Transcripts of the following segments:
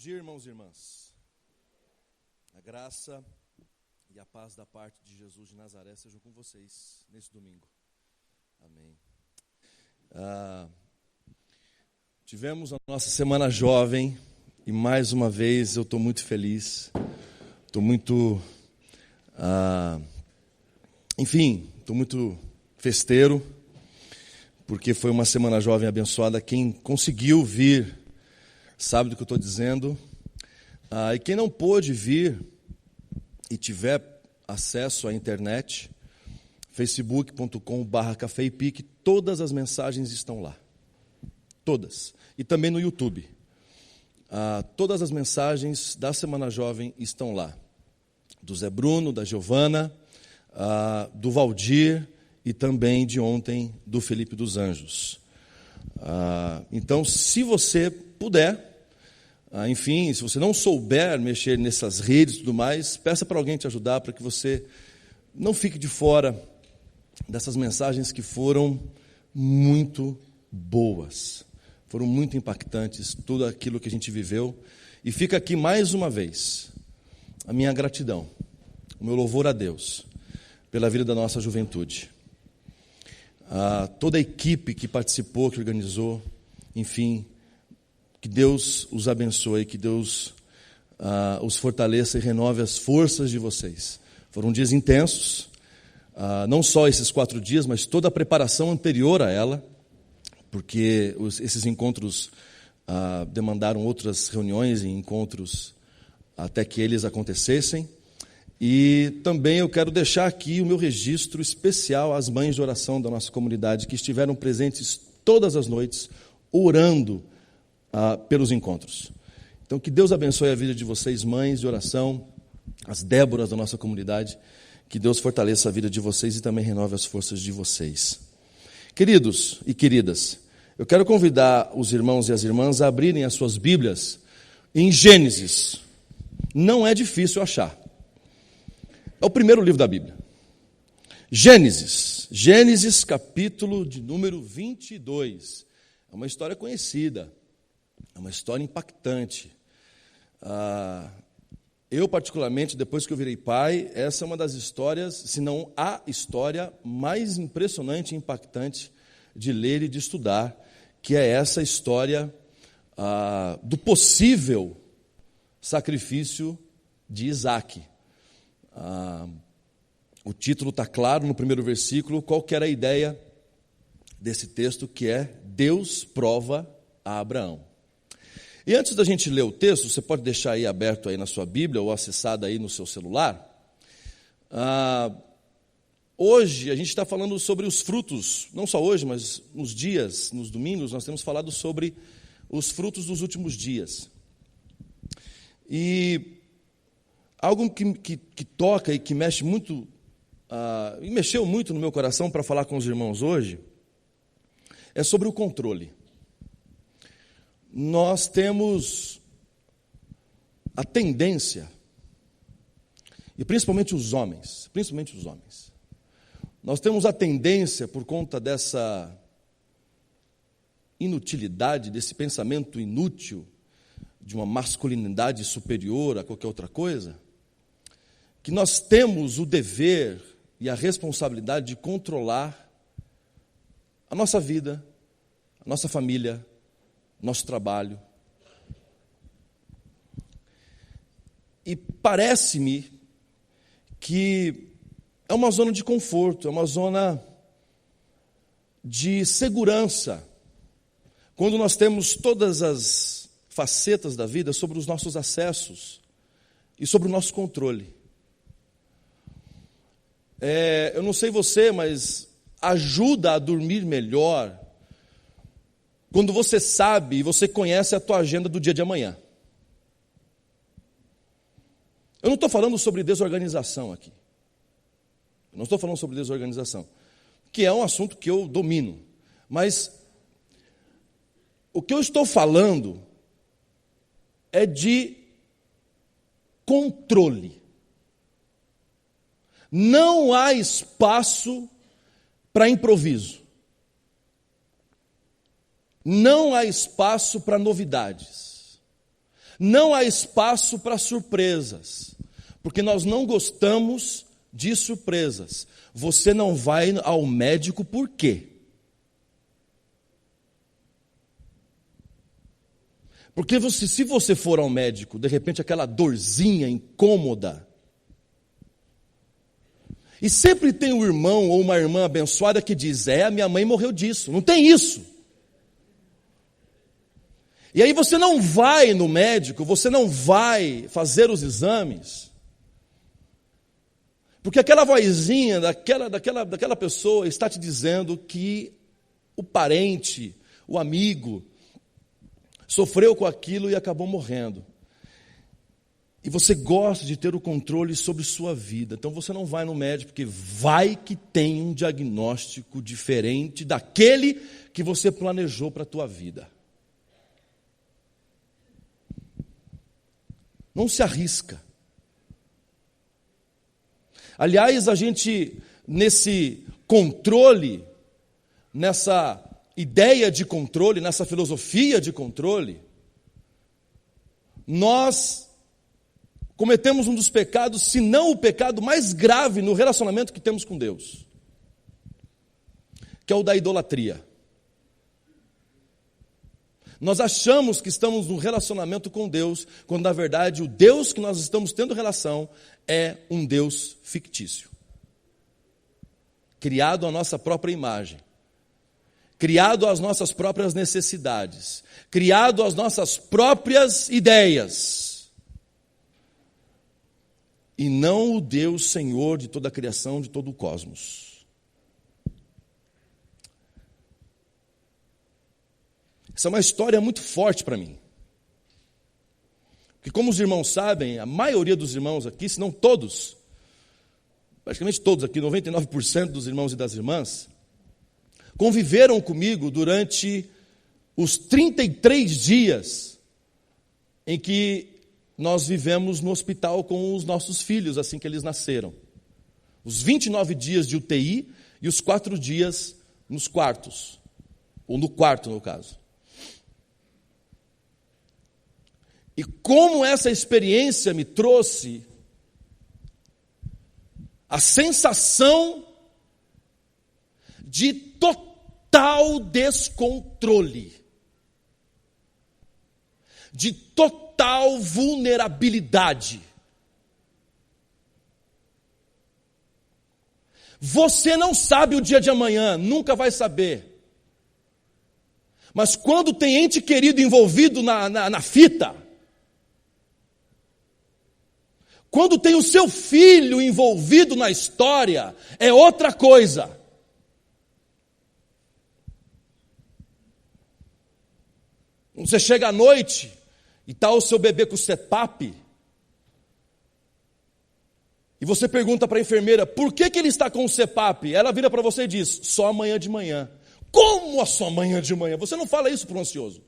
dia, irmãos e irmãs. A graça e a paz da parte de Jesus de Nazaré sejam com vocês nesse domingo. Amém. Tivemos a nossa semana jovem e mais uma vez eu estou muito feliz. Estou muito, estou muito festeiro, porque foi uma semana jovem abençoada. Quem conseguiu vir sabe do que eu estou dizendo. E quem não pôde vir e tiver acesso à internet, facebook.com/cafeipique, todas as mensagens estão lá. Todas. E também no YouTube. Todas as mensagens da Semana Jovem estão lá. Do Zé Bruno, da Giovana, do Valdir e também de ontem do Felipe dos Anjos. Então, se você puder, se você não souber mexer nessas redes e tudo mais, peça para alguém te ajudar, para que você não fique de fora dessas mensagens que foram muito boas, foram muito impactantes, tudo aquilo que a gente viveu. E fica aqui mais uma vez a minha gratidão, o meu louvor a Deus pela vida da nossa juventude. Toda a equipe que participou, que organizou, que Deus os abençoe, que Deus os fortaleça e renove as forças de vocês. Foram dias intensos, não só esses 4 dias, mas toda a preparação anterior a ela, porque esses encontros demandaram outras reuniões e encontros até que eles acontecessem. E também eu quero deixar aqui o meu registro especial às mães de oração da nossa comunidade, que estiveram presentes todas as noites, orando pelos encontros. Então, que Deus abençoe a vida de vocês, mães de oração, as Déboras da nossa comunidade, que Deus fortaleça a vida de vocês e também renove as forças de vocês. Queridos e queridas, eu quero convidar os irmãos e as irmãs a abrirem as suas Bíblias em Gênesis. Não é difícil achar. É o primeiro livro da Bíblia. Gênesis capítulo de número 22. É uma história conhecida, é uma história impactante. Eu, particularmente, depois que eu virei pai, essa é uma das histórias, se não a história mais impressionante e impactante de ler e de estudar, que é essa história do possível sacrifício de Isaac. O título está claro no primeiro versículo. Qual que era a ideia desse texto, que é Deus prova a Abraão. E antes da gente ler o texto, você pode deixar aí aberto aí na sua Bíblia ou acessado aí no seu celular. Hoje a gente está falando sobre os frutos, não só hoje, mas nos dias, nos domingos, nós temos falado sobre os frutos dos últimos dias. E algo que toca e que mexe muito, e mexeu muito no meu coração para falar com os irmãos hoje, é sobre o controle. Nós temos a tendência, e principalmente os homens, nós temos a tendência, por conta dessa inutilidade, desse pensamento inútil, de uma masculinidade superior a qualquer outra coisa, que nós temos o dever e a responsabilidade de controlar a nossa vida, a nossa família, nosso trabalho. E parece-me que é uma zona de conforto, é uma zona de segurança, quando nós temos todas as facetas da vida sobre os nossos acessos e sobre o nosso controle. Eu não sei você, mas ajuda a dormir melhor quando você sabe e você conhece a tua agenda do dia de amanhã. Eu não estou falando sobre desorganização aqui. Eu não estou falando sobre desorganização, que é um assunto que eu domino. Mas o que eu estou falando é de controle. Não há espaço para improviso. Não há espaço para novidades. Não há espaço para surpresas, porque nós não gostamos de surpresas. Você não vai ao médico por quê? Porque se você for ao médico, de repente aquela dorzinha incômoda, e sempre tem um irmão ou uma irmã abençoada que diz, a minha mãe morreu disso, não tem isso. E aí você não vai no médico, você não vai fazer os exames, porque aquela vozinha daquela pessoa está te dizendo que o parente, o amigo, sofreu com aquilo e acabou morrendo. E você gosta de ter o controle sobre sua vida. Então você não vai no médico, porque vai que tem um diagnóstico diferente daquele que você planejou para a tua vida. Não se arrisca. Aliás, a gente, nesse controle, nessa ideia de controle, nessa filosofia de controle, nós cometemos um dos pecados, se não o pecado mais grave no relacionamento que temos com Deus, que é o da idolatria. Nós achamos que estamos num relacionamento com Deus, quando na verdade o Deus que nós estamos tendo relação é um Deus fictício, criado à nossa própria imagem, criado às nossas próprias necessidades, criado às nossas próprias ideias, e não o Deus Senhor de toda a criação, de todo o cosmos. Essa é uma história muito forte para mim. Porque como os irmãos sabem, a maioria dos irmãos aqui, se não todos, praticamente todos aqui, 99% dos irmãos e das irmãs, conviveram comigo durante os 33 dias em que nós vivemos no hospital com os nossos filhos, assim que eles nasceram. Os 29 dias de UTI e os 4 dias nos quartos, ou no quarto, no caso. E como essa experiência me trouxe a sensação de total descontrole, de total vulnerabilidade. Você não sabe o dia de amanhã, nunca vai saber. Mas quando tem ente querido envolvido na fita, quando tem o seu filho envolvido na história, é outra coisa. Você chega à noite e está o seu bebê com o CPAP, e você pergunta para a enfermeira, por que ele está com o CPAP? Ela vira para você e diz, só amanhã de manhã. Como a sua amanhã de manhã? Você não fala isso para o ansioso.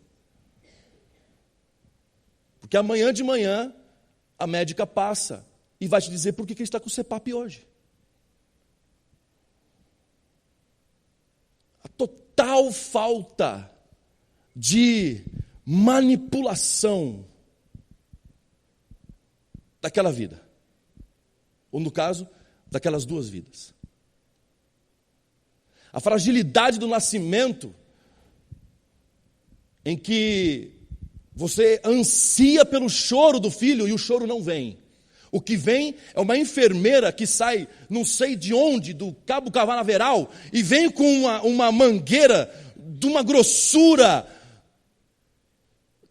Porque amanhã de manhã, a médica passa e vai te dizer por que ele está com o CPAP hoje. A total falta de manipulação daquela vida. Ou no caso, daquelas duas vidas. A fragilidade do nascimento, em que você ansia pelo choro do filho e o choro não vem. O que vem é uma enfermeira que sai, não sei de onde, do Cabo Canaveral, e vem com uma mangueira de uma grossura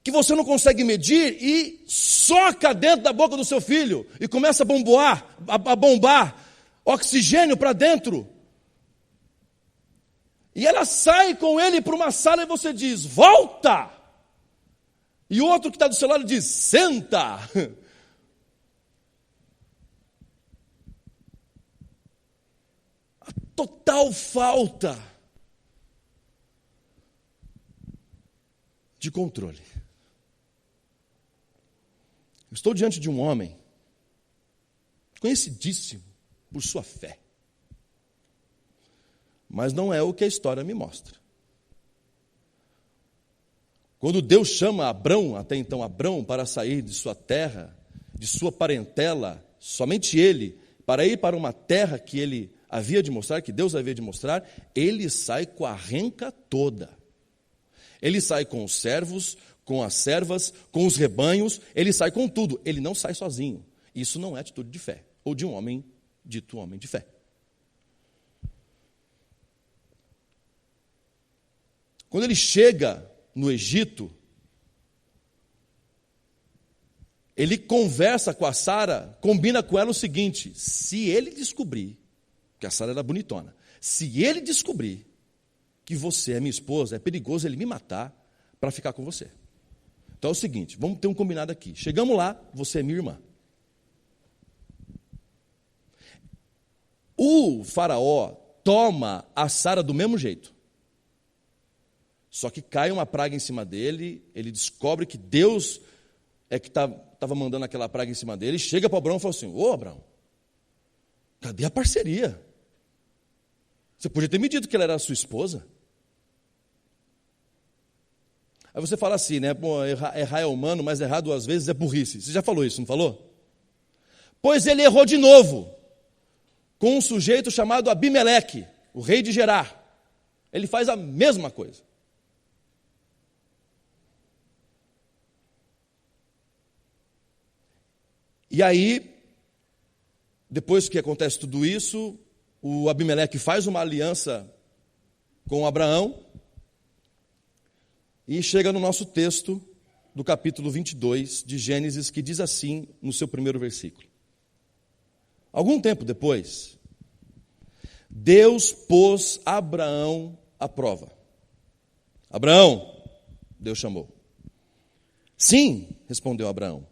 que você não consegue medir e soca dentro da boca do seu filho e começa a bombar oxigênio para dentro. E ela sai com ele para uma sala e você diz, volta! E o outro que está do seu lado diz, senta! A total falta de controle. Eu estou diante de um homem conhecidíssimo por sua fé. Mas não é o que a história me mostra. Quando Deus chama Abrão, até então Abrão, para sair de sua terra, de sua parentela, somente ele, para ir para uma terra que ele havia de mostrar, que Deus havia de mostrar, ele sai com a renca toda. Ele sai com os servos, com as servas, com os rebanhos, ele sai com tudo. Ele não sai sozinho. Isso não é atitude de fé, ou de um homem dito homem de fé. Quando ele chega no Egito, ele conversa com a Sara, combina com ela o seguinte: se ele descobrir, que a Sara era bonitona, se ele descobrir que você é minha esposa, é perigoso ele me matar para ficar com você. Então é o seguinte, vamos ter um combinado aqui. Chegamos lá, você é minha irmã. O faraó toma a Sara do mesmo jeito. Só que cai uma praga em cima dele, ele descobre que Deus é que estava mandando aquela praga em cima dele, chega para Abraão e fala assim: ô Abraão, cadê a parceria? Você podia ter me dito que ela era a sua esposa. Aí você fala assim, né? Bom, errar é humano, mas errar 2 vezes é burrice. Você já falou isso, não falou? Pois ele errou de novo, com um sujeito chamado Abimeleque, o rei de Gerar. Ele faz a mesma coisa. E aí, depois que acontece tudo isso, o Abimeleque faz uma aliança com Abraão e chega no nosso texto do capítulo 22 de Gênesis, que diz assim no seu primeiro versículo: algum tempo depois, Deus pôs Abraão à prova. Abraão, Deus chamou. Sim, respondeu Abraão,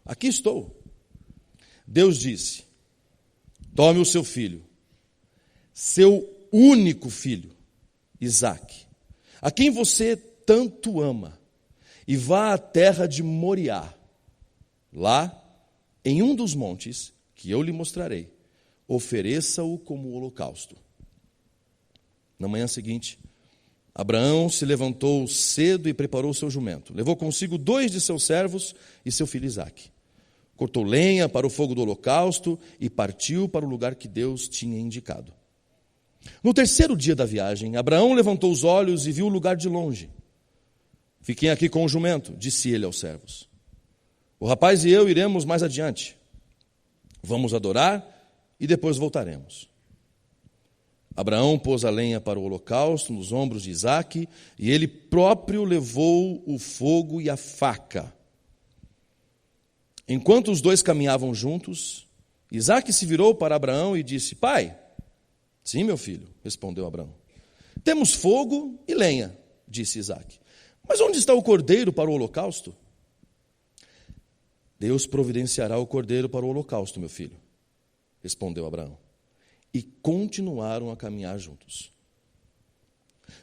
aqui estou. Deus disse: tome o seu filho, seu único filho, Isaque, a quem você tanto ama, e vá à terra de Moriá. Lá, em um dos montes que eu lhe mostrarei, ofereça-o como holocausto. Na manhã seguinte, Abraão se levantou cedo e preparou o seu jumento. Levou consigo 2 de seus servos e seu filho Isaque. Cortou lenha para o fogo do holocausto e partiu para o lugar que Deus tinha indicado. No 3º dia da viagem, Abraão levantou os olhos e viu o lugar de longe. Fiquem aqui com o jumento, disse ele aos servos. O rapaz e eu iremos mais adiante. Vamos adorar e depois voltaremos. Abraão pôs a lenha para o holocausto nos ombros de Isaque, e ele próprio levou o fogo e a faca. Enquanto os 2 caminhavam juntos, Isaque se virou para Abraão e disse: pai. Sim, meu filho, respondeu Abraão. Temos fogo e lenha, disse Isaque. Mas onde está o cordeiro para o holocausto? Deus providenciará o cordeiro para o holocausto, meu filho, respondeu Abraão. E continuaram a caminhar juntos.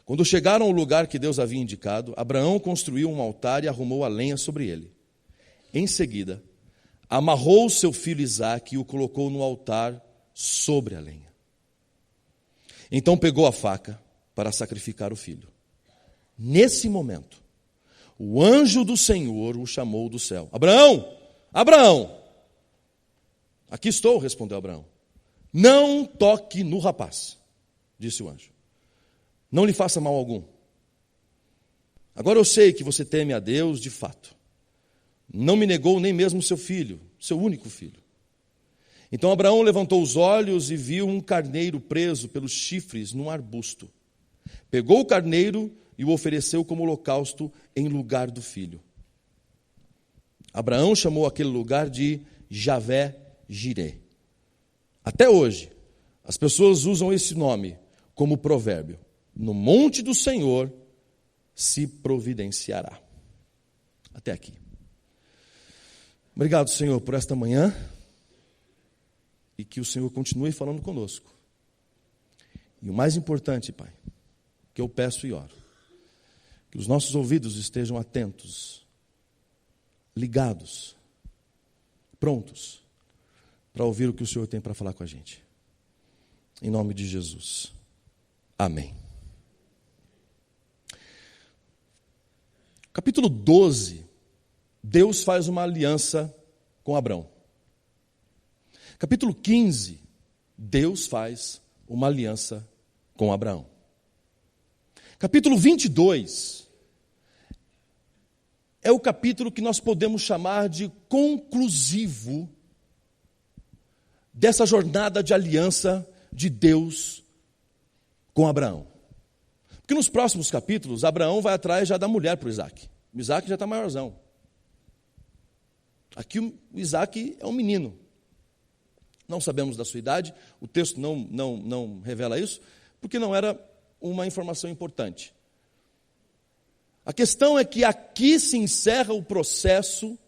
Quando chegaram ao lugar que Deus havia indicado, Abraão construiu um altar e arrumou a lenha sobre ele. Em seguida, amarrou seu filho Isaque e o colocou no altar sobre a lenha. Então pegou a faca para sacrificar o filho. Nesse momento, o anjo do Senhor o chamou do céu. Abraão! Abraão! Aqui estou, respondeu Abraão. Não toque no rapaz, disse o anjo. Não lhe faça mal algum. Agora eu sei que você teme a Deus de fato. Não me negou nem mesmo seu filho, seu único filho. Então Abraão levantou os olhos e viu um carneiro preso pelos chifres num arbusto. Pegou o carneiro e o ofereceu como holocausto em lugar do filho. Abraão chamou aquele lugar de Javé-Jiré. Até hoje, as pessoas usam esse nome como provérbio. No monte do Senhor se providenciará. Até aqui. Obrigado, Senhor, por esta manhã. E que o Senhor continue falando conosco. E o mais importante, Pai, que eu peço e oro, que os nossos ouvidos estejam atentos, ligados, prontos, para ouvir o que o Senhor tem para falar com a gente. Em nome de Jesus. Amém. Capítulo 12, Deus faz uma aliança com Abrão. Capítulo 15, Deus faz uma aliança com Abraão. Capítulo 22 é o capítulo que nós podemos chamar de conclusivo dessa jornada de aliança de Deus com Abraão. Porque nos próximos capítulos, Abraão vai atrás já da mulher para o Isaac. O Isaac já está maiorzão. Aqui o Isaac é um menino. Não sabemos da sua idade, o texto não revela isso, porque não era uma informação importante. A questão é que aqui se encerra o processo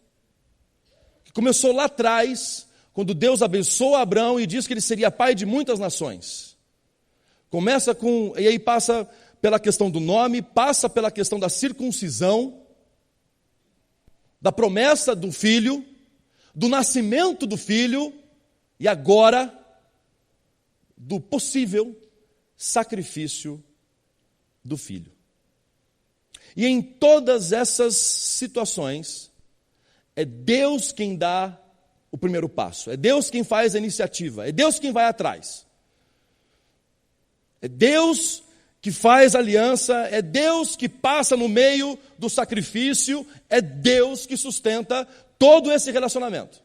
que começou lá atrás, quando Deus abençoou Abraão e disse que ele seria pai de muitas nações. Começa com, e aí passa pela questão do nome, passa pela questão da circuncisão, da promessa do filho, do nascimento do filho, e agora, do possível sacrifício do filho. E em todas essas situações, é Deus quem dá o primeiro passo, é Deus quem faz a iniciativa, é Deus quem vai atrás. É Deus que faz aliança, é Deus que passa no meio do sacrifício, é Deus que sustenta todo esse relacionamento.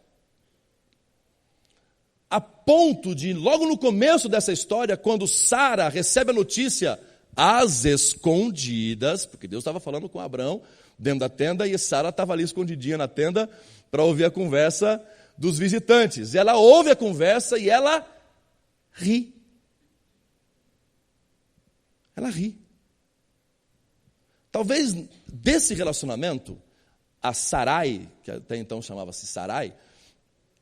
A ponto de, logo no começo dessa história, quando Sara recebe a notícia às escondidas, porque Deus estava falando com Abraão dentro da tenda, e Sara estava ali escondidinha na tenda para ouvir a conversa dos visitantes. E ela ouve a conversa e ela ri. Ela ri. Talvez desse relacionamento, a Sarai, que até então chamava-se Sarai,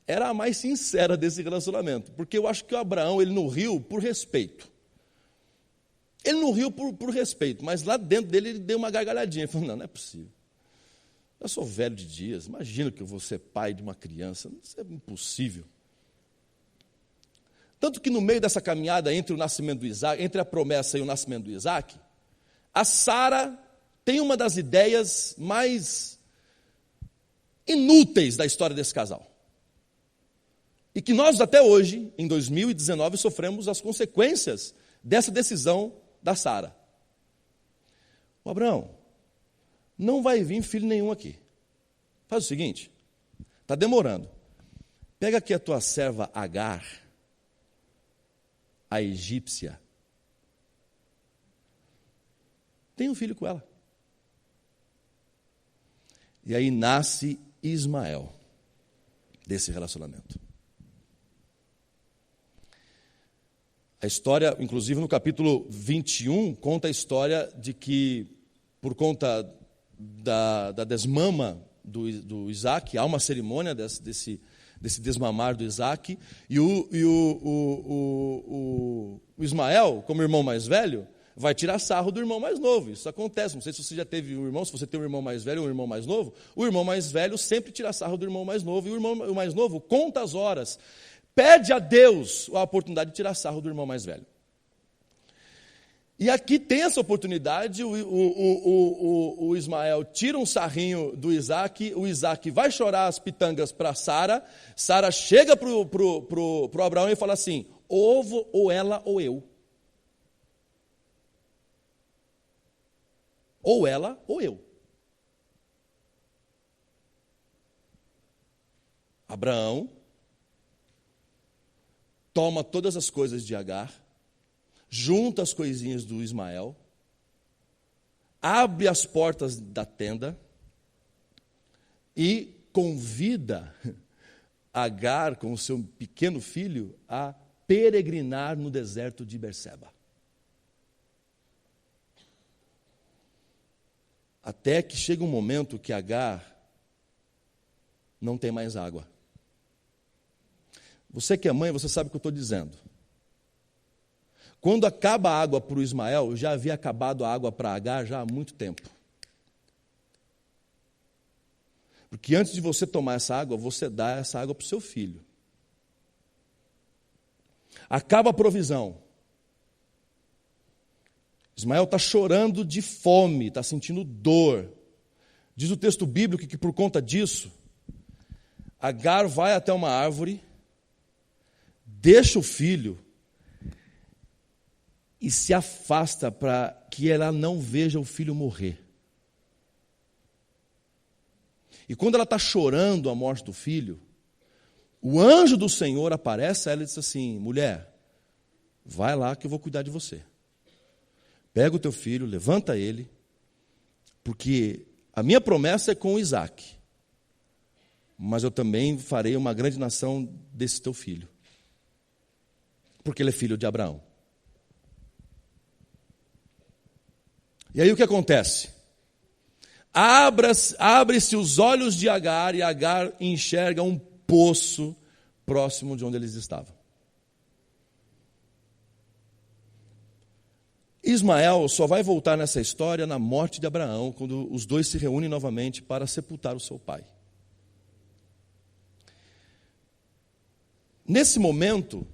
era a mais sincera desse relacionamento, porque eu acho que o Abraão, ele não riu por respeito. Ele não riu por respeito, mas lá dentro dele ele deu uma gargalhadinha. Ele falou, não é possível. Eu sou velho de dias, imagina que eu vou ser pai de uma criança, isso é impossível. Tanto que no meio dessa caminhada entre o nascimento do Isaac, entre a promessa e o nascimento do Isaac, a Sara tem uma das ideias mais inúteis da história desse casal. E que nós até hoje, em 2019, sofremos as consequências dessa decisão da Sara. O Abraão, não vai vir filho nenhum aqui. Faz o seguinte, está demorando. Pega aqui a tua serva Agar, a egípcia. Tem um filho com ela. E aí nasce Ismael, desse relacionamento. A história, inclusive no capítulo 21, conta a história de que, por conta da desmama do Isaac, há uma cerimônia desse desmamar do Isaac, e o Ismael, como irmão mais velho, vai tirar sarro do irmão mais novo. Isso acontece, não sei se você já teve um irmão, se você tem um irmão mais velho ou um irmão mais novo, o irmão mais velho sempre tira sarro do irmão mais novo, e o mais novo conta as horas, pede a Deus a oportunidade de tirar sarro do irmão mais velho. E aqui tem essa oportunidade, o Ismael tira um sarrinho do Isaac, o Isaac vai chorar as pitangas para Sara, Sara chega para o Abraão e fala assim, ou ela ou eu. Ou ela ou eu. Abraão toma todas as coisas de Agar, junta as coisinhas do Ismael, abre as portas da tenda e convida Agar com o seu pequeno filho a peregrinar no deserto de Berseba. Até que chega um momento que Agar não tem mais água. Você que é mãe, você sabe o que eu estou dizendo. Quando acaba a água para o Ismael, já havia acabado a água para Agar já há muito tempo. Porque antes de você tomar essa água, você dá essa água para o seu filho. Acaba a provisão. Ismael está chorando de fome, está sentindo dor. Diz o texto bíblico que por conta disso, Agar vai até uma árvore, deixa o filho e se afasta para que ela não veja o filho morrer. E quando ela está chorando a morte do filho, o anjo do Senhor aparece a ela e diz assim: mulher, vai lá que eu vou cuidar de você. Pega o teu filho, levanta ele, porque a minha promessa é com Isaac, mas eu também farei uma grande nação desse teu filho, porque ele é filho de Abraão. E aí o que acontece? Abre-se os olhos de Agar, e Agar enxerga um poço próximo de onde eles estavam. Ismael só vai voltar nessa história na morte de Abraão, quando os dois se reúnem novamente para sepultar o seu pai. Nesse momento,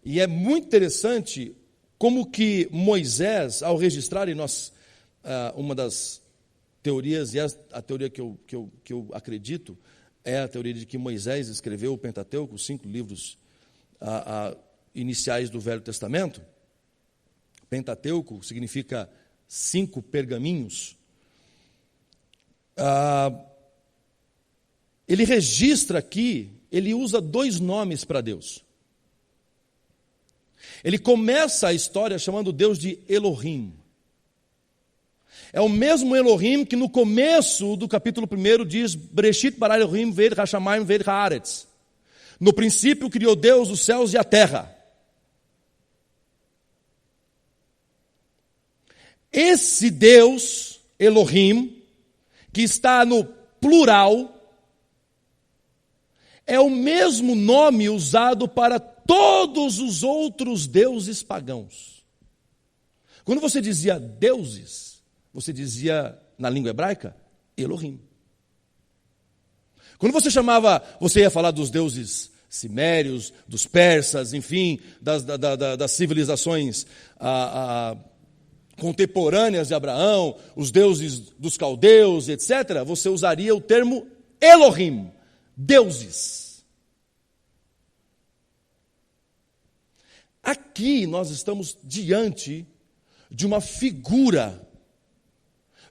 e é muito interessante como que Moisés, ao registrar em nós uma das teorias, e a teoria que eu acredito, é a teoria de que Moisés escreveu o Pentateuco, os 5 livros iniciais do Velho Testamento. Pentateuco significa 5 pergaminhos. Ele registra aqui, ele usa 2 nomes para Deus. Ele começa a história chamando Deus de Elohim. É o mesmo Elohim que no começo do capítulo 1 diz: Bereshit bara Elohim ve'et hashamayim ve'et haaretz. No princípio criou Deus os céus e a terra. Esse Deus, Elohim, que está no plural, é o mesmo nome usado para todos os outros deuses pagãos. Quando você dizia deuses, você dizia, na língua hebraica, Elohim. Quando você ia falar dos deuses cimérios, dos persas, enfim, das civilizações contemporâneas de Abraão, os deuses dos caldeus, etc., você usaria o termo Elohim, deuses. Aqui nós estamos diante de uma figura,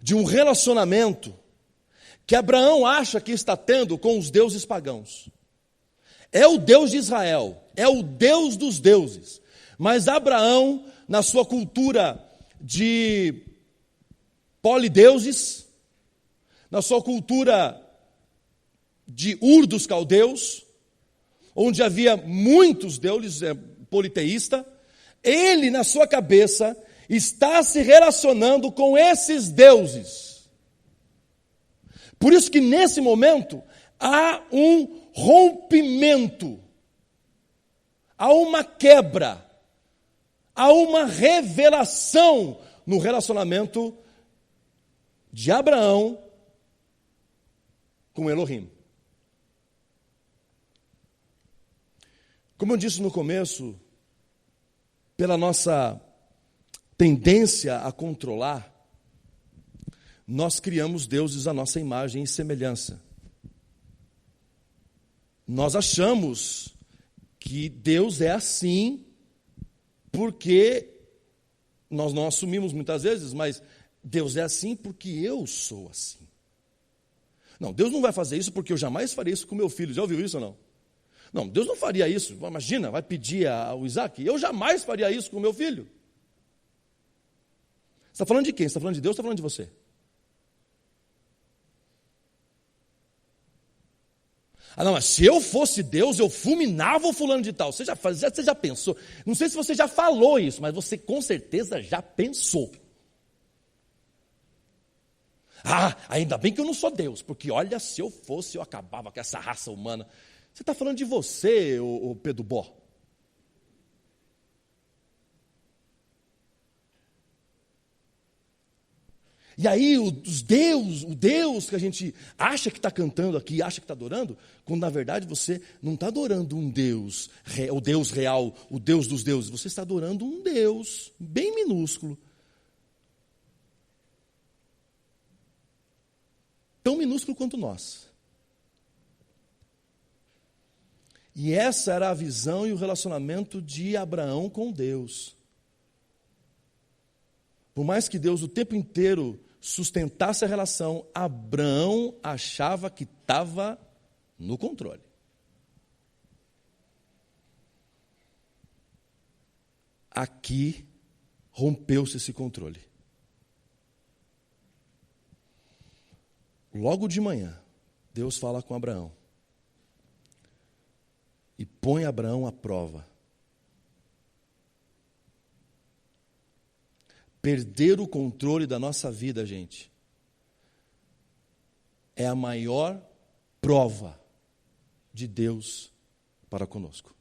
de um relacionamento que Abraão acha que está tendo com os deuses pagãos. É o Deus de Israel, é o Deus dos deuses. Mas Abraão, na sua cultura de polideuses, na sua cultura de Ur dos caldeus, onde havia muitos deuses, politeísta, ele na sua cabeça está se relacionando com esses deuses. Por isso que nesse momento há um rompimento, há uma quebra, há uma revelação no relacionamento de Abraão com Elohim. Como eu disse no começo, pela nossa tendência a controlar, nós criamos deuses à nossa imagem e semelhança. Nós achamos que Deus é assim, porque nós não assumimos muitas vezes, mas Deus é assim porque eu sou assim. Não, Deus não vai fazer isso porque eu jamais faria isso com meu filho. Já ouviu isso ou não? Não, Deus não faria isso. Imagina, vai pedir ao Isaac. Eu jamais faria isso com meu filho. Você está falando de quem? Você está falando de Deus ou está falando de você? Ah, não, mas se eu fosse Deus, eu fulminava o fulano de tal. Você já pensou? Não sei se você já falou isso, mas você com certeza já pensou. Ah, ainda bem que eu não sou Deus, porque olha, se eu fosse, eu acabava com essa raça humana. Você está falando de você, ô Pedro Bó. E aí o Deus que a gente acha que está cantando aqui, acha que está adorando, quando na verdade você não está adorando um Deus, o Deus real, o Deus dos deuses, você está adorando um Deus bem minúsculo. tão minúsculo quanto nós. E essa era a visão e o relacionamento de Abraão com Deus. Por mais que Deus o tempo inteiro sustentasse a relação, Abraão achava que estava no controle. Aqui rompeu-se esse controle. Logo de manhã, Deus fala com Abraão e põe Abraão à prova. Perder o controle da nossa vida, gente, é a maior prova de Deus para conosco.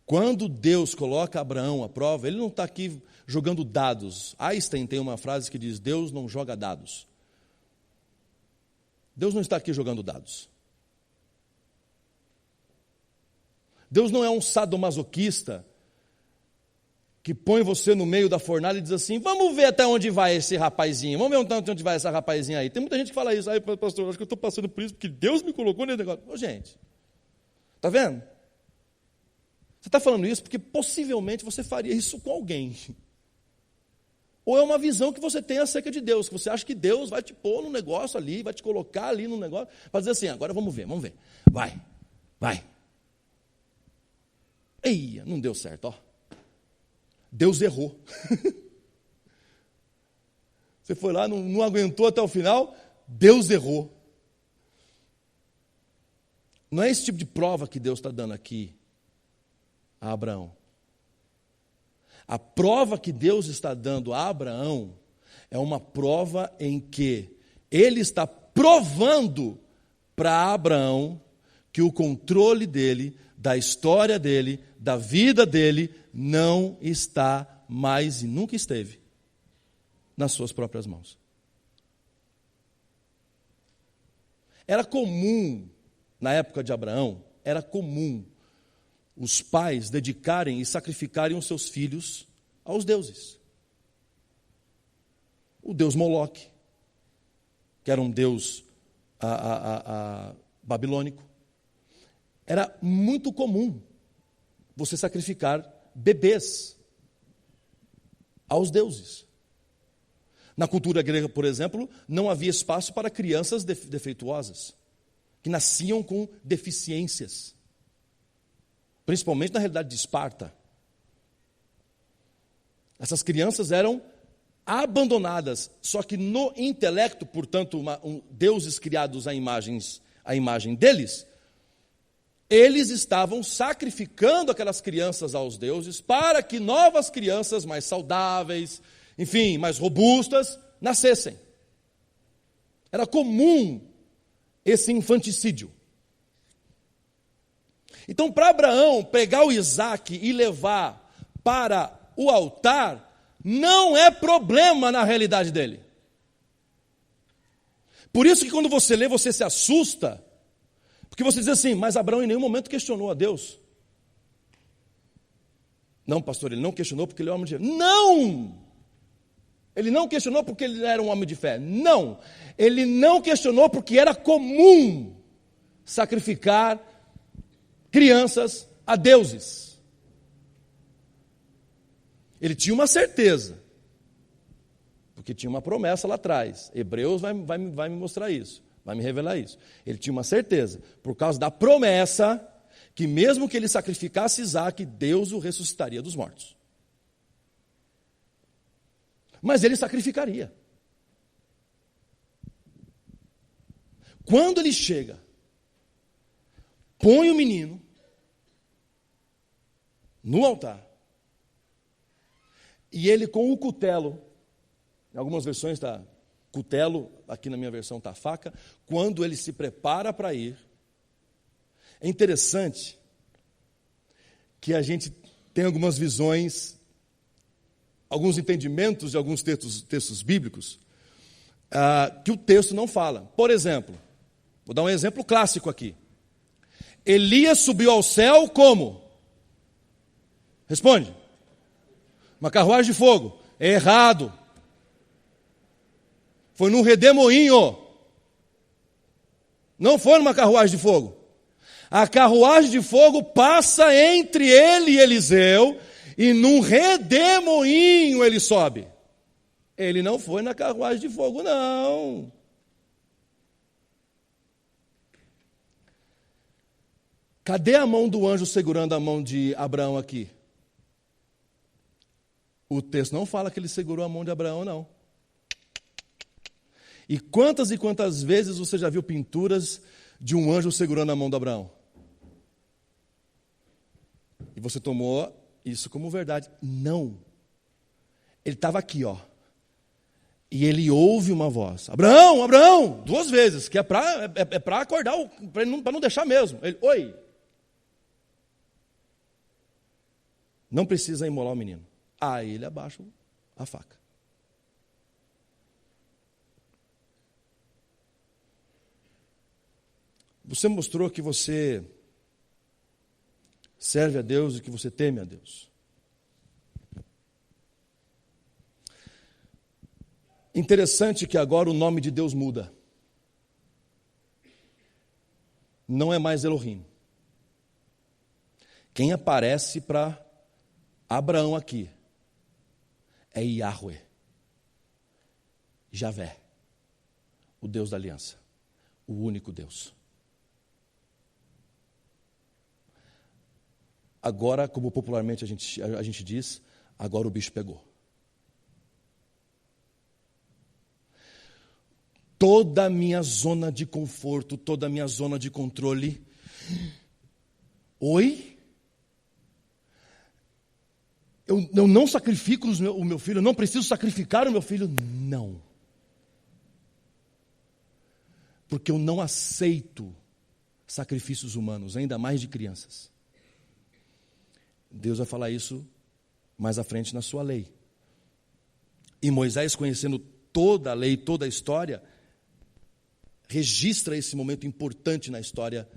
Quando Deus coloca Abraão à prova, ele não está aqui jogando dados. Einstein tem uma frase que diz: Deus não joga dados. Deus não está aqui jogando dados. Deus não é um sadomasoquista que põe você no meio da fornalha e diz assim: vamos ver até onde vai esse rapazinho, vamos ver até onde vai essa rapazinha aí. Tem muita gente que fala isso: pastor, acho que eu estou passando por isso porque Deus me colocou nesse negócio. Ô, gente, está vendo? Você está falando isso porque possivelmente você faria isso com alguém. Ou é uma visão que você tem acerca de Deus, que você acha que Deus vai te pôr num negócio ali, vai te colocar ali num negócio, para dizer assim: agora vamos ver. Vai. Eia, não deu certo, ó. Deus errou. Você foi lá, não aguentou até o final, Deus errou. Não é esse tipo de prova que Deus está dando aqui a Abraão. A prova que Deus está dando a Abraão é uma prova em que Ele está provando para Abraão que o controle dele, da história dele, da vida dele, não está mais e nunca esteve nas suas próprias mãos. Era comum, na época de Abraão, era comum os pais dedicarem e sacrificarem os seus filhos aos deuses. O deus Moloque, que era um deus babilônico. Era muito comum você sacrificar bebês aos deuses. Na cultura grega, por exemplo, não havia espaço para crianças defeituosas, que nasciam com deficiências. Principalmente na realidade de Esparta. Essas crianças eram abandonadas, só que no intelecto, portanto, deuses criados à imagem deles, eles estavam sacrificando aquelas crianças aos deuses para que novas crianças mais saudáveis, enfim, mais robustas, nascessem. Era comum esse infanticídio. Então, para Abraão pegar o Isaque e levar para o altar, não é problema na realidade dele. Por isso que quando você lê, você se assusta, porque você diz assim: mas Abraão em nenhum momento questionou a Deus. Não, pastor, ele não questionou porque ele é um homem de fé. Não! Ele não questionou porque ele era um homem de fé. Não! Ele não questionou porque era comum sacrificar crianças a deuses. Ele tinha uma certeza, porque tinha uma promessa lá atrás. Hebreus vai me mostrar isso, vai me revelar isso. Ele tinha uma certeza, por causa da promessa, que mesmo que ele sacrificasse Isaque, Deus o ressuscitaria dos mortos. Mas ele sacrificaria. Quando ele chega, põe o menino no altar, e ele com o cutelo, em algumas versões está cutelo, aqui na minha versão está faca, quando ele se prepara para ir. É interessante que a gente tem algumas visões, alguns entendimentos de alguns textos bíblicos, que o texto não fala. Por exemplo, vou dar um exemplo clássico aqui. Elias subiu ao céu como? Responde. Uma carruagem de fogo. É errado. Foi num redemoinho. Não foi numa carruagem de fogo. A carruagem de fogo passa entre ele e Eliseu, e num redemoinho ele sobe. Ele não foi na carruagem de fogo, não. Cadê a mão do anjo segurando a mão de Abraão aqui? O texto não fala que ele segurou a mão de Abraão, não. E quantas vezes você já viu pinturas de um anjo segurando a mão de Abraão? E você tomou isso como verdade. Não. Ele estava aqui, ó. E ele ouve uma voz. Abraão, Abraão! 2 vezes, que é para acordar, para não deixar mesmo. Ele, oi. Não precisa imolar o menino. Aí ele abaixa a faca. Você mostrou que você serve a Deus e que você teme a Deus. Interessante que agora o nome de Deus muda. Não é mais Elohim. Quem aparece para Abraão aqui é Yahweh, Javé, o Deus da aliança, o único Deus. Agora, como popularmente a gente diz, agora o bicho pegou. Toda a minha zona de conforto, toda a minha zona de controle. Oi? Eu não sacrifico o meu filho, eu não preciso sacrificar o meu filho? Não. Porque eu não aceito sacrifícios humanos, ainda mais de crianças. Deus vai falar isso mais à frente na sua lei. E Moisés, conhecendo toda a lei, toda a história, registra esse momento importante na história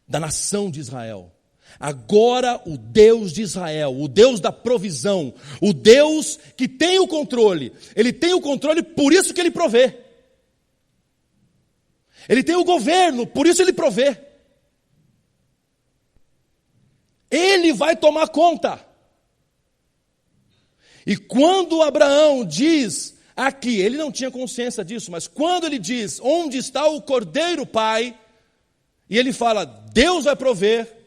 da nação de Israel. Agora o Deus de Israel, o Deus da provisão, o Deus que tem o controle, Ele tem o controle, por isso que Ele provê. Ele tem o governo, por isso Ele provê. Ele vai tomar conta. E quando Abraão diz aqui, ele não tinha consciência disso, mas quando ele diz, onde está o Cordeiro, Pai? E ele fala, Deus vai prover.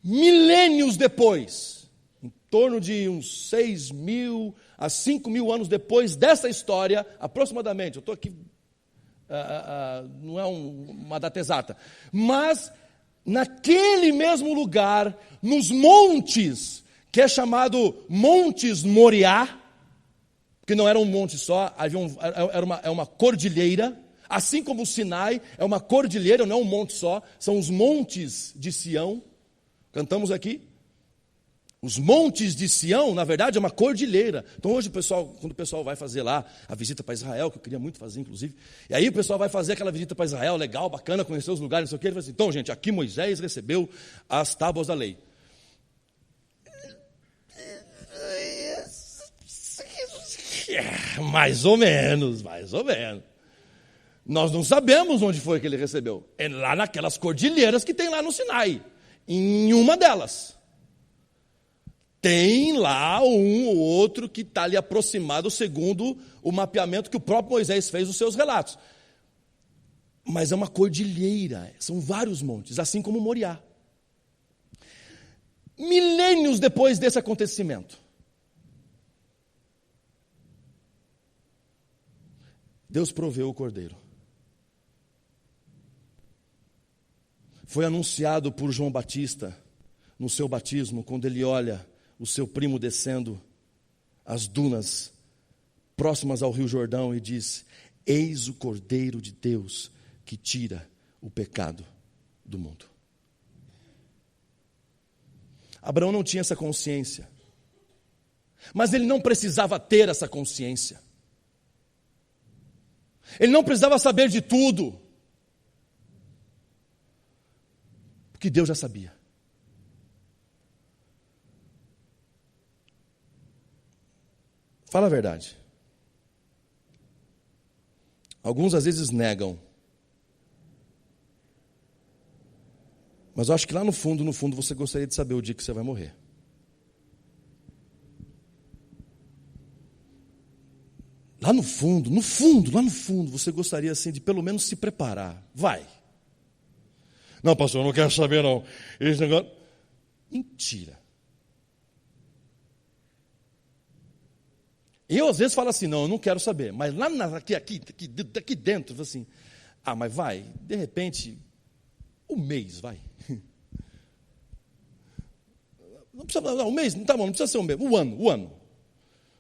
Milênios depois, em torno de uns 6.000 a 5.000 anos depois dessa história, aproximadamente, eu estou aqui, não é uma data exata, mas naquele mesmo lugar, nos montes, que é chamado Montes Moriá, que não era um monte só, era uma cordilheira, assim como o Sinai é uma cordilheira, não é um monte só, são os montes de Sião. Cantamos aqui. Os montes de Sião, na verdade, é uma cordilheira. Então hoje, quando o pessoal vai fazer lá a visita para Israel, que eu queria muito fazer, inclusive, e aí o pessoal vai fazer aquela visita para Israel, legal, bacana, conhecer os lugares, não sei o que, ele fala assim, então, gente, aqui Moisés recebeu as tábuas da lei. Mais ou menos. Nós não sabemos onde foi que ele recebeu. É lá naquelas cordilheiras que tem lá no Sinai. Em uma delas. Tem lá um ou outro que está ali aproximado segundo o mapeamento que o próprio Moisés fez nos seus relatos. Mas é uma cordilheira, são vários montes, assim como Moriá. Milênios depois desse acontecimento, Deus proveu o cordeiro. Foi anunciado por João Batista no seu batismo, quando ele olha o seu primo descendo as dunas próximas ao Rio Jordão e diz, eis o Cordeiro de Deus que tira o pecado do mundo. Abraão não tinha essa consciência, mas ele não precisava ter essa consciência. Ele não precisava saber de tudo, porque Deus já sabia. Fala a verdade. Alguns às vezes negam. Mas eu acho que lá no fundo, você gostaria de saber o dia que você vai morrer. Lá no fundo, você gostaria assim de pelo menos se preparar. Vai. Não, pastor, eu não quero saber não. Esse negócio... Mentira. Eu às vezes falo assim, não, eu não quero saber. Mas lá aqui dentro, assim, mas vai, de repente, um mês, vai. Não precisa, não, um mês, tá bom, não precisa ser um mês, o ano.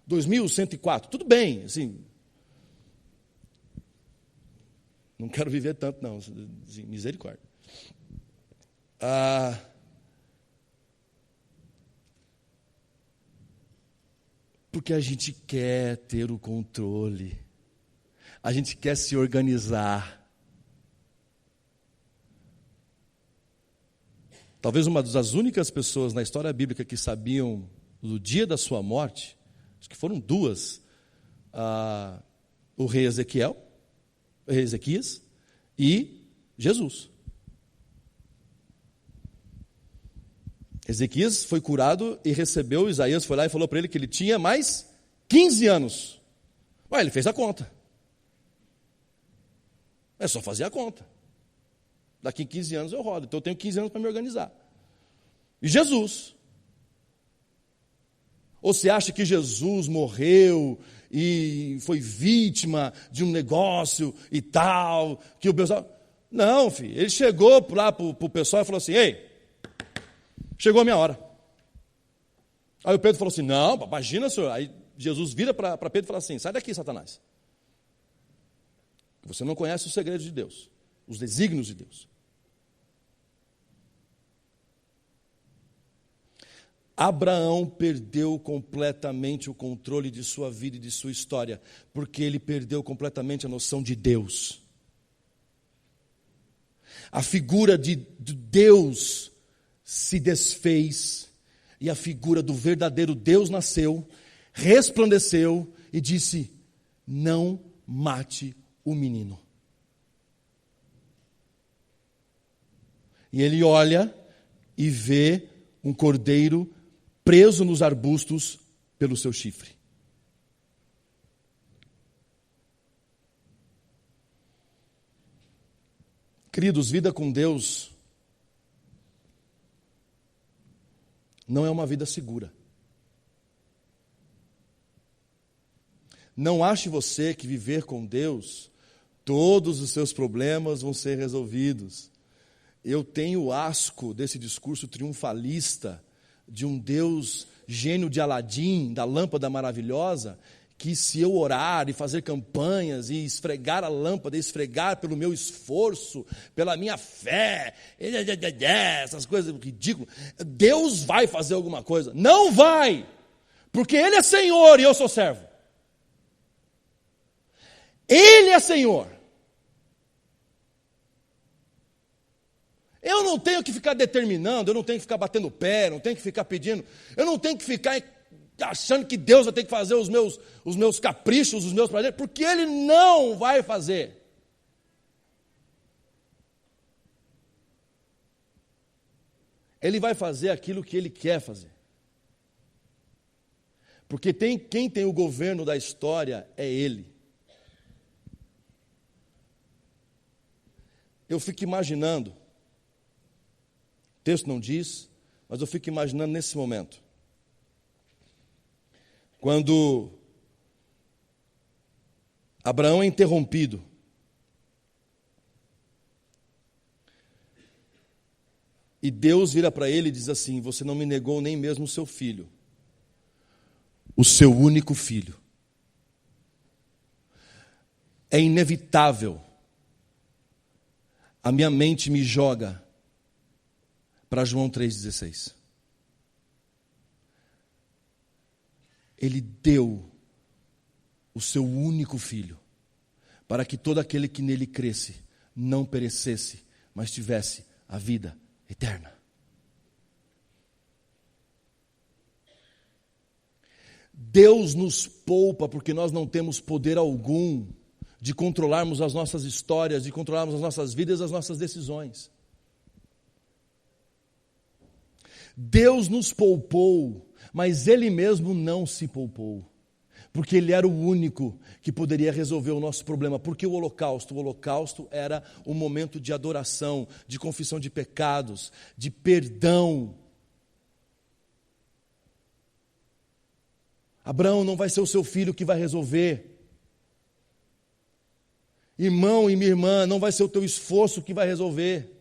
2104, tudo bem, assim. Não quero viver tanto, não, assim, misericórdia. Porque a gente quer ter o controle, a gente quer se organizar. Talvez uma das únicas pessoas na história bíblica que sabiam do dia da sua morte, acho que foram duas, o rei Ezequias e Jesus. Ezequias foi curado e recebeu, Isaías foi lá e falou para ele que ele tinha mais 15 anos. Ele fez a conta. É só fazer a conta. Daqui 15 anos eu rodo, então eu tenho 15 anos para me organizar. E Jesus? Ou você acha que Jesus morreu e foi vítima de um negócio e tal, que o pessoal... Não, filho, ele chegou lá para o pessoal e falou assim, ei, chegou a minha hora. Aí o Pedro falou assim, não, imagina, senhor. Aí Jesus vira para Pedro e fala assim, sai daqui, Satanás. Você não conhece os segredos de Deus, os desígnios de Deus. Abraão perdeu completamente o controle de sua vida e de sua história, porque ele perdeu completamente a noção de Deus. A figura de Deus se desfez, e a figura do verdadeiro Deus nasceu, resplandeceu e disse, não mate o menino. E ele olha e vê um cordeiro preso nos arbustos pelo seu chifre. Queridos, vida com Deus não é uma vida segura. Não ache você que viver com Deus, todos os seus problemas vão ser resolvidos. Eu tenho asco desse discurso triunfalista de um Deus gênio de Aladim, da lâmpada maravilhosa, que se eu orar e fazer campanhas e esfregar a lâmpada, esfregar pelo meu esforço, pela minha fé, essas coisas ridículas, Deus vai fazer alguma coisa. Não vai, porque Ele é Senhor e eu sou servo. Ele é Senhor. Eu não tenho que ficar determinando, eu não tenho que ficar batendo pé, não tenho que ficar pedindo, eu não tenho que ficar achando que Deus vai ter que fazer os meus caprichos, os meus prazeres, porque Ele não vai fazer. Ele vai fazer aquilo que Ele quer fazer. Porque quem tem o governo da história é Ele. Eu fico imaginando, o texto não diz, mas eu fico imaginando nesse momento. Quando Abraão é interrompido, e Deus vira para ele e diz assim, você não me negou nem mesmo o seu filho, o seu único filho. É inevitável, a minha mente me joga para João 3,16. Ele deu o seu único filho, para que todo aquele que nele cresce, não perecesse, mas tivesse a vida eterna. Deus nos poupa, porque nós não temos poder algum de controlarmos as nossas histórias, de controlarmos as nossas vidas, as nossas decisões. Deus nos poupou, mas Ele mesmo não se poupou, porque Ele era o único que poderia resolver o nosso problema. Porque o holocausto era um momento de adoração, de confissão de pecados, de perdão. Abraão, não vai ser o seu filho que vai resolver. Irmão e minha irmã, não vai ser o teu esforço que vai resolver.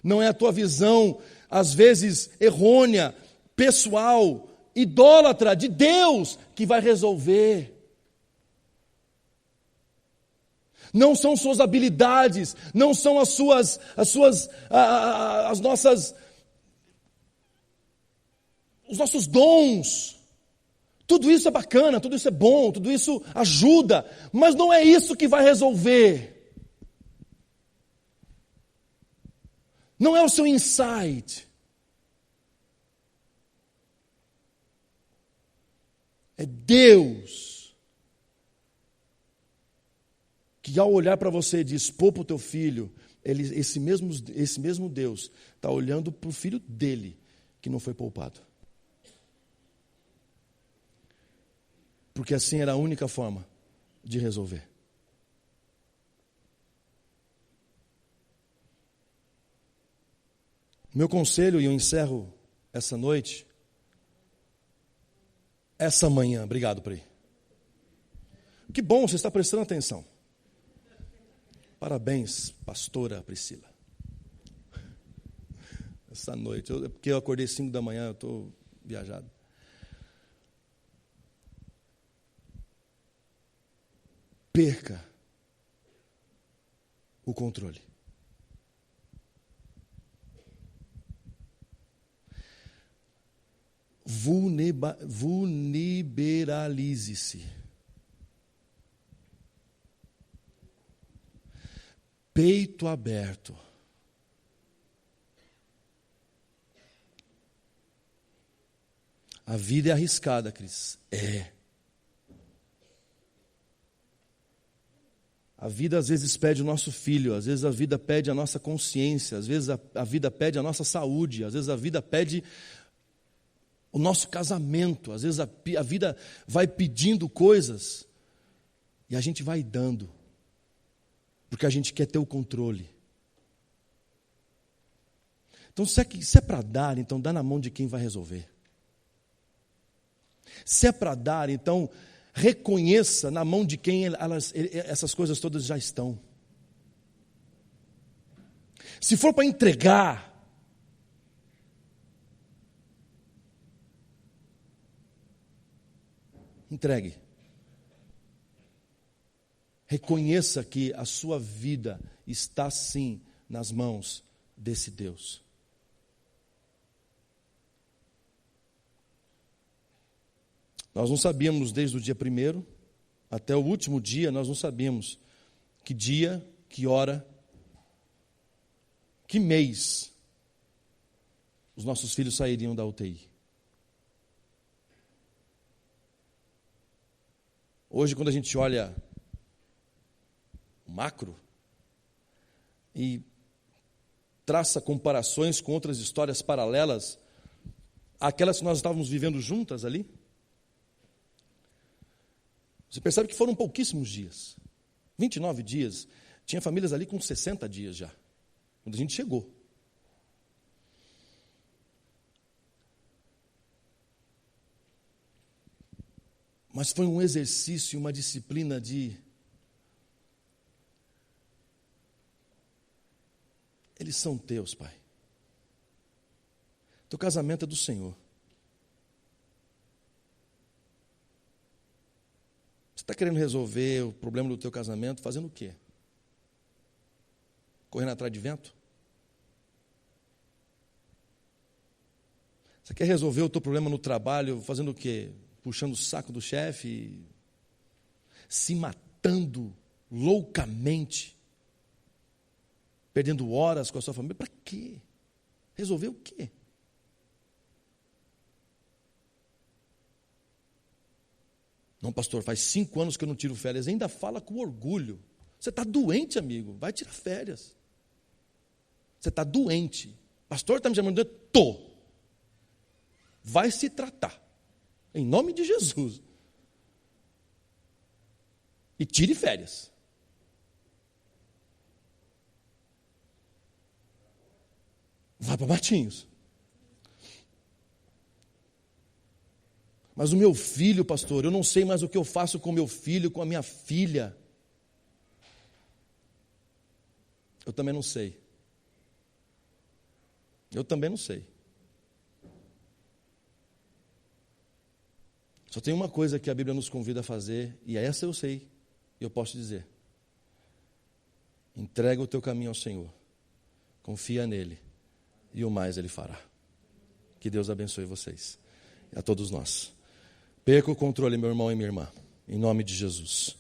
Não é a tua visão, às vezes errônea, pessoal, idólatra de Deus que vai resolver. Não são suas habilidades, não são os nossos dons. Tudo isso é bacana, tudo isso é bom, tudo isso ajuda, mas não é isso que vai resolver. Não é o seu insight. É Deus que ao olhar para você e diz, poupa o teu filho, esse mesmo Deus está olhando para o filho dele que não foi poupado. Porque assim era a única forma de resolver. Meu conselho, e eu encerro essa noite, essa manhã, obrigado, Pri. Que bom, você está prestando atenção. Parabéns, pastora Priscila. Essa noite, porque eu acordei 5 da manhã, eu estou viajado. Perca o controle. Vulnerabilize-se. Peito aberto. A vida é arriscada, Cris. É. A vida às vezes pede o nosso filho, às vezes a vida pede a nossa consciência, às vezes a vida pede a nossa saúde, às vezes a vida pede o nosso casamento, às vezes a vida vai pedindo coisas e a gente vai dando, porque a gente quer ter o controle. Então, se é para dar, então dá na mão de quem vai resolver. Se é para dar, então reconheça na mão de quem essas coisas todas já estão. Se for para entregar, entregue. Reconheça que a sua vida está sim nas mãos desse Deus. Nós não sabíamos desde o dia 1º até o último dia, nós não sabíamos que dia, que hora, que mês os nossos filhos sairiam da UTI. Hoje, quando a gente olha o macro e traça comparações com outras histórias paralelas, aquelas que nós estávamos vivendo juntas ali, você percebe que foram pouquíssimos dias. 29 dias. Tinha famílias ali com 60 dias já, quando a gente chegou. Mas foi um exercício, uma disciplina de... Eles são teus, Pai. Teu casamento é do Senhor. Você está querendo resolver o problema do teu casamento fazendo o quê? Correndo atrás de vento? Você quer resolver o teu problema no trabalho fazendo o quê? Puxando o saco do chefe, se matando loucamente, perdendo horas com a sua família. Para quê? Resolver o quê? Não, pastor, faz 5 anos que eu não tiro férias. Ainda fala com orgulho. Você está doente, amigo. Vai tirar férias. Você está doente. Pastor, está me chamando de... Tô. Vai se tratar. Em nome de Jesus. E tire férias. Vai para Matinhos. Mas o meu filho, pastor, eu não sei mais o que eu faço com o meu filho, com a minha filha. Eu também não sei. Eu também não sei. Só tem uma coisa que a Bíblia nos convida a fazer, e essa eu sei, e eu posso dizer. Entrega o teu caminho ao Senhor. Confia nele, e o mais ele fará. Que Deus abençoe vocês, e a todos nós. Perca o controle, meu irmão e minha irmã, em nome de Jesus.